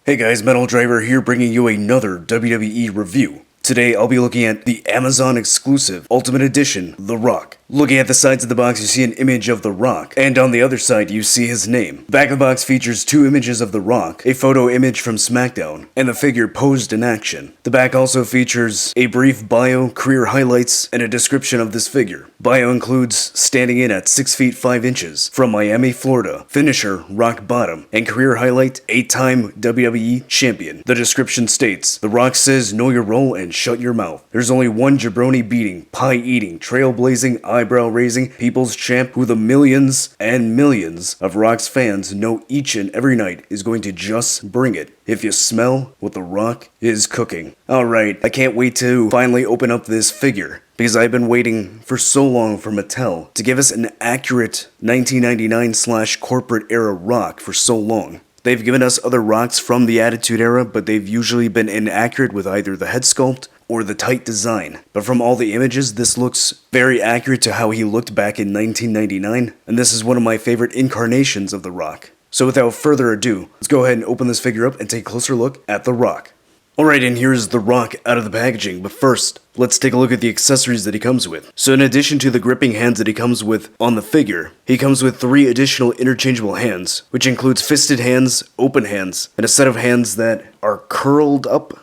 Hey guys, Metal Driver here bringing you another WWE review. Today I'll be looking at the Amazon exclusive Ultimate Edition, The Rock. Looking at the sides of the box you see an image of The Rock, and on the other side you see his name. The back of the box features two images of The Rock, a photo image from SmackDown, and the figure posed in action. The back also features a brief bio, career highlights, and a description of this figure. Bio includes standing in at 6 feet 5 inches, from Miami, Florida, finisher, rock bottom, and career highlight, 8-time WWE champion. The description states, The Rock says know your role and shut your mouth. There's only one jabroni beating, pie eating, trailblazing, eyebrow raising, people's champ who the millions and millions of Rock's fans know each and every night is going to just bring it. If you smell what The Rock is cooking. Alright, I can't wait to finally open up this figure, because I've been waiting for so long for Mattel to give us an accurate 1999/corporate era Rock for so long. They've given us other Rocks from the Attitude Era, but they've usually been inaccurate with either the head sculpt or the tight design. But from all the images, this looks very accurate to how he looked back in 1999, and this is one of my favorite incarnations of The Rock. So without further ado, let's go ahead and open this figure up and take a closer look at The Rock. Alright, and here's The Rock out of the packaging, but first, let's take a look at the accessories that he comes with. So in addition to the gripping hands that he comes with on the figure, he comes with 3 additional interchangeable hands, which includes fisted hands, open hands, and a set of hands that are curled up,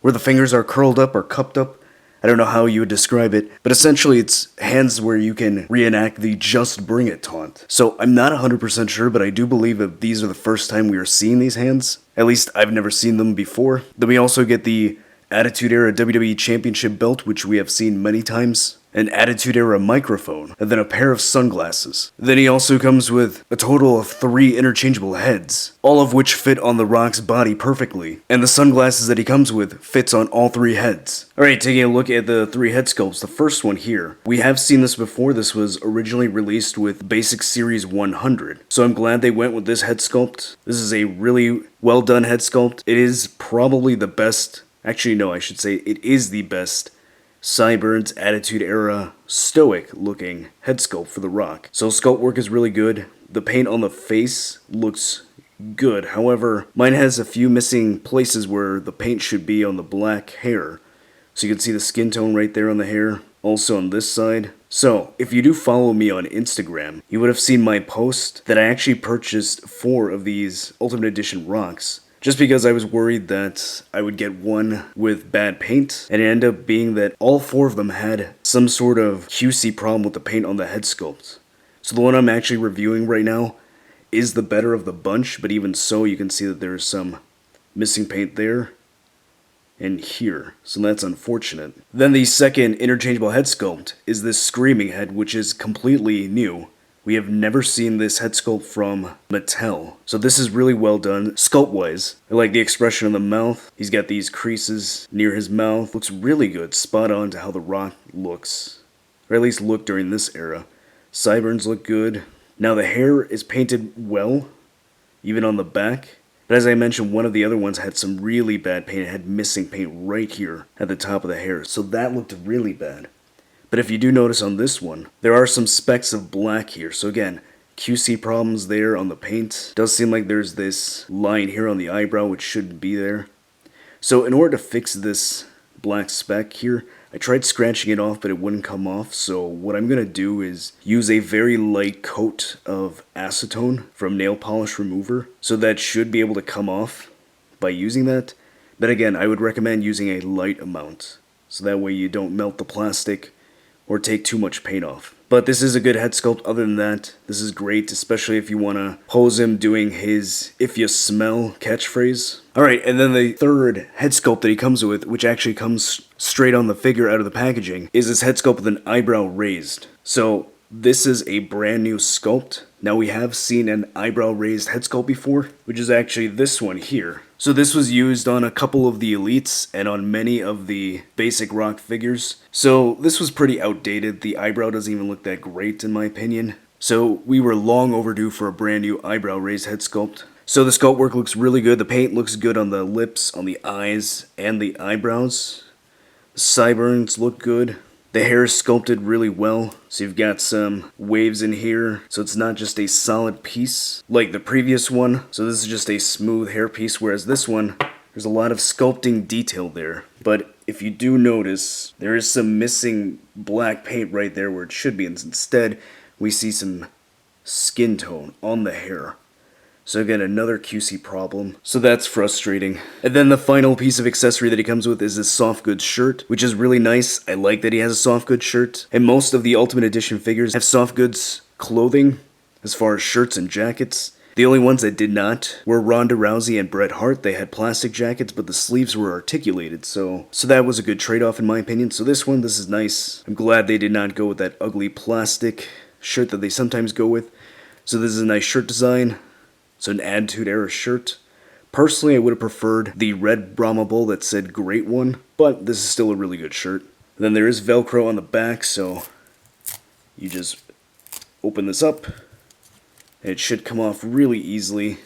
where the fingers are curled up or cupped up. I don't know how you would describe it, but essentially it's hands where you can reenact the Just Bring It taunt. So I'm not 100% sure, but I do believe that these are the first time we are seeing these hands. At least I've never seen them before. Then we also get the Attitude Era WWE Championship belt, which we have seen many times, an Attitude Era microphone, and then a pair of sunglasses. Then he also comes with a total of 3 interchangeable heads, all of which fit on The Rock's body perfectly, and the sunglasses that he comes with fits on all 3 heads. Alright, taking a look at the 3 head sculpts, the first one here. We have seen this before. This was originally released with Basic Series 100, so I'm glad they went with this head sculpt. This is a really well done head sculpt. It is probably the best, actually no, I should say it is the best Cyber's Attitude Era stoic looking head sculpt for The Rock. So sculpt work is really good. The paint on the face looks good. However, mine has a few missing places where the paint should be on the black hair. So you can see the skin tone right there on the hair. Also on this side. So, if you do follow me on Instagram, you would have seen my post that I actually purchased 4 of these Ultimate Edition Rocks. Just because I was worried that I would get one with bad paint, and it ended up being that all 4 of them had some sort of QC problem with the paint on the head sculpt. So the one I'm actually reviewing right now is the better of the bunch, but even so you can see that there's some missing paint there and here, so that's unfortunate. Then the second interchangeable head sculpt is this Screaming Head, which is completely new. We have never seen this head sculpt from Mattel. So this is really well done, sculpt-wise. I like the expression on the mouth. He's got these creases near his mouth. Looks really good, spot on to how The Rock looks. Or at least looked during this era. Sideburns look good. Now the hair is painted well, even on the back. But as I mentioned, one of the other ones had some really bad paint. It had missing paint right here at the top of the hair. So that looked really bad. But if you do notice on this one, there are some specks of black here. So again, QC problems there on the paint. Does seem like there's this line here on the eyebrow which shouldn't be there. So in order to fix this black speck here, I tried scratching it off but it wouldn't come off. So what I'm going to do is use a very light coat of acetone from nail polish remover. So that should be able to come off by using that. But again, I would recommend using a light amount. So that way you don't melt the plastic or take too much paint off. But this is a good head sculpt. Other than that, this is great, especially if you want to pose him doing his "if you smell" catchphrase. Alright, and then the third head sculpt that he comes with, which actually comes straight on the figure out of the packaging, is this head sculpt with an eyebrow raised. So this is a brand new sculpt. Now we have seen an eyebrow raised head sculpt before, which is actually this one here. So this was used on a couple of the Elites and on many of the basic Rock figures. So this was pretty outdated. The eyebrow doesn't even look that great in my opinion. So we were long overdue for a brand new eyebrow raised head sculpt. So the sculpt work looks really good. The paint looks good on the lips, on the eyes, and the eyebrows. The sideburns look good. The hair is sculpted really well, so you've got some waves in here, so it's not just a solid piece like the previous one. So this is just a smooth hair piece, whereas this one, there's a lot of sculpting detail there. But if you do notice, there is some missing black paint right there where it should be, and instead we see some skin tone on the hair. So again, another QC problem. So that's frustrating. And then the final piece of accessory that he comes with is this soft goods shirt, which is really nice. I like that he has a soft goods shirt. And most of the Ultimate Edition figures have soft goods clothing, as far as shirts and jackets. The only ones that did not were Ronda Rousey and Bret Hart. They had plastic jackets, but the sleeves were articulated, so that was a good trade-off in my opinion. So this is nice. I'm glad they did not go with that ugly plastic shirt that they sometimes go with. So this is a nice shirt design. So an Attitude Era shirt. Personally, I would have preferred the red Brahma Bull that said Great One, but this is still a really good shirt. Then there is Velcro on the back, so you just open this up, and it should come off really easily,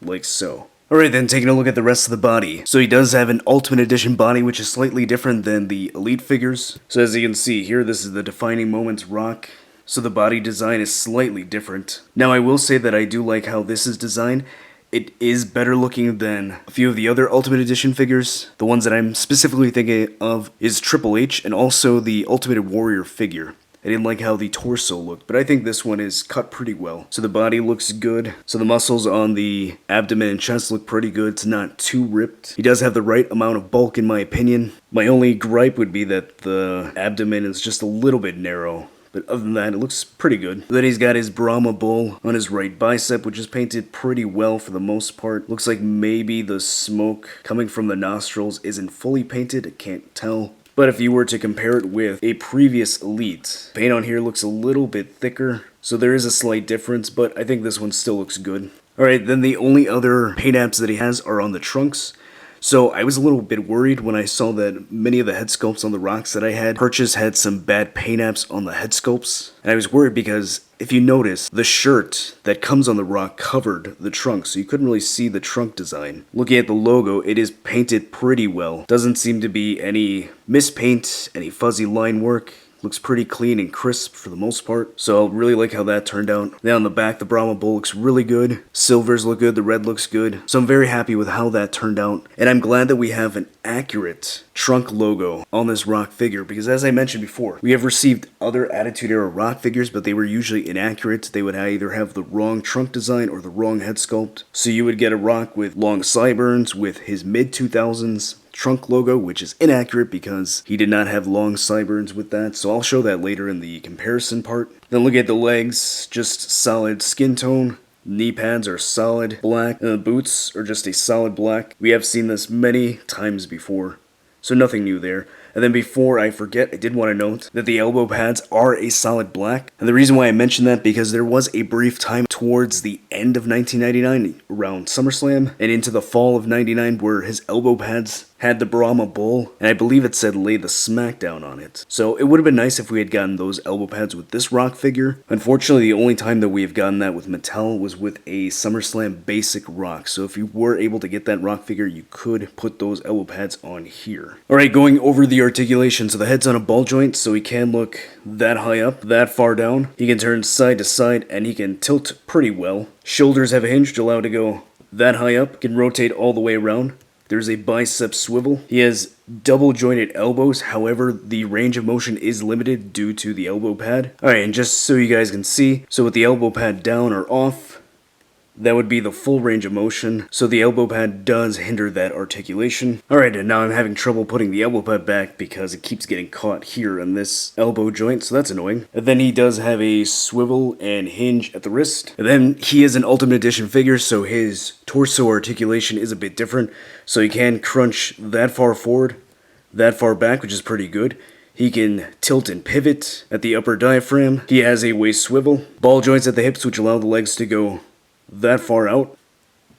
like so. Alright then, taking a look at the rest of the body. So he does have an Ultimate Edition body, which is slightly different than the Elite figures. So as you can see here, this is the Defining Moments Rock. So the body design is slightly different. Now I will say that I do like how this is designed. It is better looking than a few of the other Ultimate Edition figures. The ones that I'm specifically thinking of is Triple H and also the Ultimate Warrior figure. I didn't like how the torso looked, but I think this one is cut pretty well. So the body looks good. So the muscles on the abdomen and chest look pretty good. It's not too ripped. He does have the right amount of bulk in my opinion. My only gripe would be that the abdomen is just a little bit narrow. But other than that, it looks pretty good. Then he's got his Brahma Bull on his right bicep, which is painted pretty well for the most part. Looks like maybe the smoke coming from the nostrils isn't fully painted, I can't tell. But if you were to compare it with a previous Elite, paint on here looks a little bit thicker. So there is a slight difference, but I think this one still looks good. Alright, then the only other paint apps that he has are on the trunks. So I was a little bit worried when I saw that many of the head sculpts on the rocks that I had purchased had some bad paint apps on the head sculpts. And I was worried because if you notice, the shirt that comes on the rock covered the trunk, so you couldn't really see the trunk design. Looking at the logo, it is painted pretty well. Doesn't seem to be any mispaint, any fuzzy line work. Looks pretty clean and crisp for the most part, so I really like how that turned out. Then on the back, the Brahma Bull looks really good. Silvers look good, the red looks good. So I'm very happy with how that turned out. And I'm glad that we have an accurate trunk logo on this rock figure, because as I mentioned before, we have received other Attitude Era rock figures, but they were usually inaccurate. They would either have the wrong trunk design or the wrong head sculpt. So you would get a rock with long sideburns with his mid-2000s trunk logo, which is inaccurate because he did not have long sideburns with that, so I'll show that later in the comparison part. Then look at the legs, just solid skin tone. Knee pads are solid black, and the boots are just a solid black. We have seen this many times before, so nothing new there. And then before I forget, I did want to note that the elbow pads are a solid black. And the reason why I mentioned that, because there was a brief time towards the end of 1999, around SummerSlam, and into the fall of 99, where his elbow pads had the Brahma Bull, and I believe it said Lay the Smackdown on it. So it would have been nice if we had gotten those elbow pads with this rock figure. Unfortunately, the only time that we have gotten that with Mattel was with a SummerSlam basic rock. So if you were able to get that rock figure, you could put those elbow pads on here. Alright, going over the articulation. So the head's on a ball joint, so he can look that high up, that far down. He can turn side to side, and he can tilt pretty well. Shoulders have a hinge to allow it to go that high up. Can rotate all the way around. There's a bicep swivel. He has double jointed elbows, however, the range of motion is limited due to the elbow pad. Alright, and just so you guys can see, so with the elbow pad down or off, that would be the full range of motion, so the elbow pad does hinder that articulation. Alright, and now I'm having trouble putting the elbow pad back because it keeps getting caught here in this elbow joint, so that's annoying. And then he does have a swivel and hinge at the wrist. And then he is an Ultimate Edition figure, so his torso articulation is a bit different. So he can crunch that far forward, that far back, which is pretty good. He can tilt and pivot at the upper diaphragm. He has a waist swivel. Ball joints at the hips, which allow the legs to go that far out.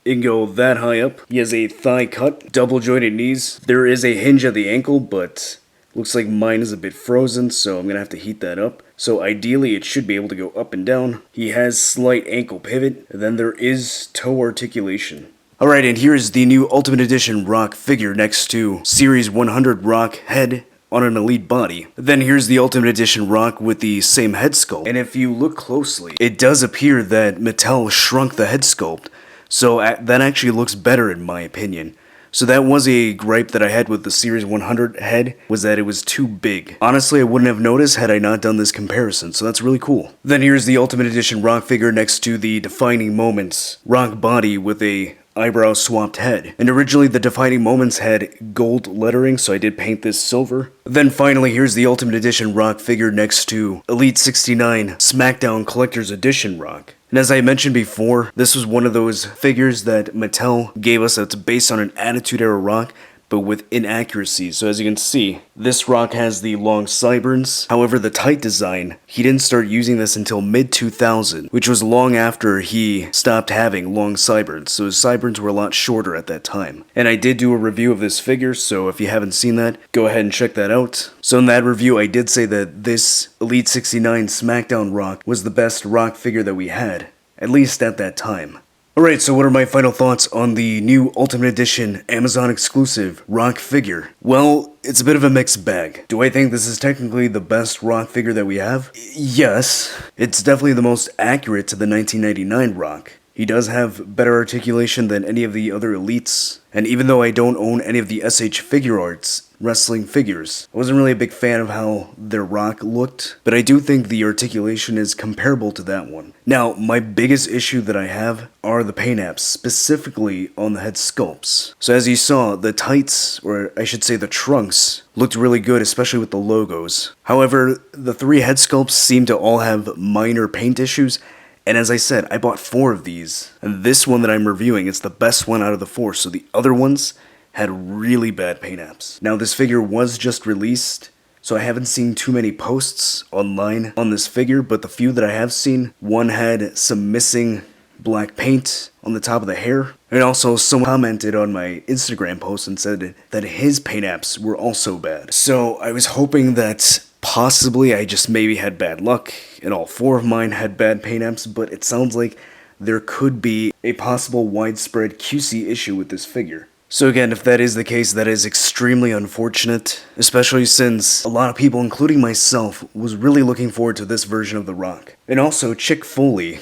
It can go that high up. He has a thigh cut, double jointed knees. There is a hinge at the ankle, but looks like mine is a bit frozen, so I'm gonna have to heat that up. So ideally it should be able to go up and down. He has slight ankle pivot, and then there is toe articulation. Alright, and here is the new Ultimate Edition rock figure next to Series 100 rock head on an Elite body. Then here's the Ultimate Edition Rock with the same head sculpt. And if you look closely, it does appear that Mattel shrunk the head sculpt. So that actually looks better in my opinion. So that was a gripe that I had with the Series 100 head, was that it was too big. Honestly, I wouldn't have noticed had I not done this comparison, so that's really cool. Then here's the Ultimate Edition Rock figure next to the Defining Moments Rock body with a eyebrow swapped head. And originally the Defining Moments had gold lettering, so I did paint this silver. Then finally, here's the Ultimate Edition Rock figure next to Elite 69 SmackDown Collector's Edition Rock. And as I mentioned before, this was one of those figures that Mattel gave us that's based on an Attitude Era Rock, but with inaccuracies. So as you can see, this rock has the long sideburns. However, the tight design, he didn't start using this until mid-2000, which was long after he stopped having long sideburns. So his sideburns were a lot shorter at that time. And I did do a review of this figure, so if you haven't seen that, go ahead and check that out. So in that review, I did say that this Elite 69 SmackDown Rock was the best rock figure that we had, at least at that time. Alright, so what are my final thoughts on the new Ultimate Edition Amazon exclusive Rock figure? Well, it's a bit of a mixed bag. Do I think this is technically the best Rock figure that we have? Yes. It's definitely the most accurate to the 1999 Rock. He does have better articulation than any of the other Elites. And even though I don't own any of the SH Figure Arts wrestling figures, I wasn't really a big fan of how their Rock looked, but I do think the articulation is comparable to that one. Now, my biggest issue that I have are the paint apps, specifically on the head sculpts. So as you saw, the tights, or I should say the trunks, looked really good, especially with the logos. However, the three head sculpts seem to all have minor paint issues. And as I said, I bought 4 of these, and this one that I'm reviewing is the best one out of the 4, so the other ones had really bad paint apps. Now this figure was just released, so I haven't seen too many posts online on this figure, but the few that I have seen, one had some missing black paint on the top of the hair, and also someone commented on my Instagram post and said that his paint apps were also bad. So I was hoping that possibly I just maybe had bad luck, and all 4 of mine had bad paint apps, but it sounds like there could be a possible widespread QC issue with this figure. So again, if that is the case, that is extremely unfortunate, especially since a lot of people, including myself, was really looking forward to this version of The Rock. And also, Chick Foley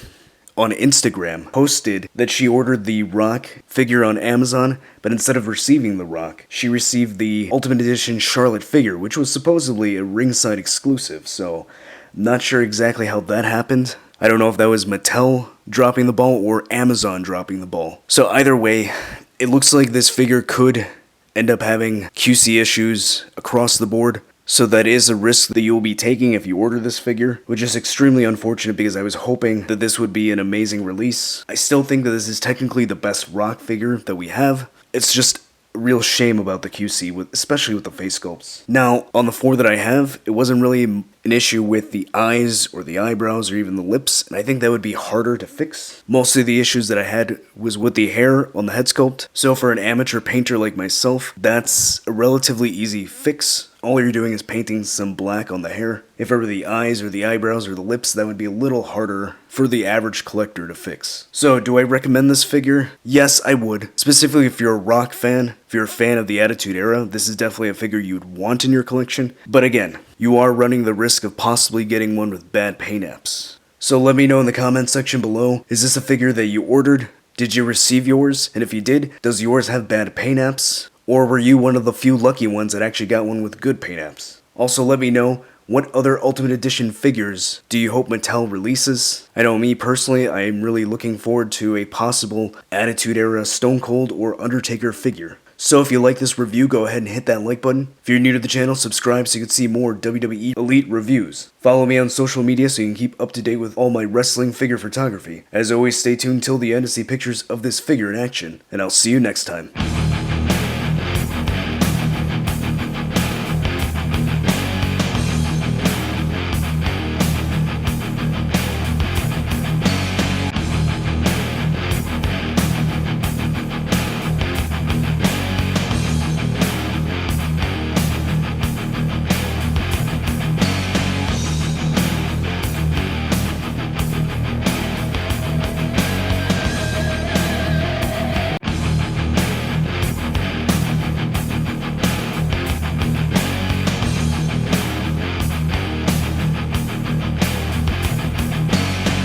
on Instagram posted that she ordered the Rock figure on Amazon, but instead of receiving the Rock, she received the Ultimate Edition Charlotte figure, which was supposedly a ringside exclusive, so not sure exactly how that happened. I don't know if that was Mattel dropping the ball or Amazon dropping the ball. So either way, it looks like this figure could end up having QC issues across the board. So that is a risk that you will be taking if you order this figure, which is extremely unfortunate because I was hoping that this would be an amazing release. I still think that this is technically the best Rock figure that we have. It's just a real shame about the QC, especially with the face sculpts. Now, on the 4 that I have, it wasn't really an issue with the eyes or the eyebrows or even the lips, and I think that would be harder to fix. Mostly the issues that I had was with the hair on the head sculpt. So for an amateur painter like myself, that's a relatively easy fix. All you're doing is painting some black on the hair. If it were the eyes or the eyebrows or the lips, that would be a little harder for the average collector to fix. So, do I recommend this figure? Yes, I would. Specifically if you're a Rock fan, if you're a fan of the Attitude Era, this is definitely a figure you'd want in your collection. But again, you are running the risk of possibly getting one with bad paint apps. So let me know in the comments section below, is this a figure that you ordered? Did you receive yours? And if you did, does yours have bad paint apps? Or were you one of the few lucky ones that actually got one with good paint apps? Also let me know, what other Ultimate Edition figures do you hope Mattel releases? I know me personally, I am really looking forward to a possible Attitude Era Stone Cold or Undertaker figure. So if you like this review, go ahead and hit that like button. If you're new to the channel, subscribe so you can see more WWE Elite reviews. Follow me on social media so you can keep up to date with all my wrestling figure photography. As always, stay tuned till the end to see pictures of this figure in action, and I'll see you next time.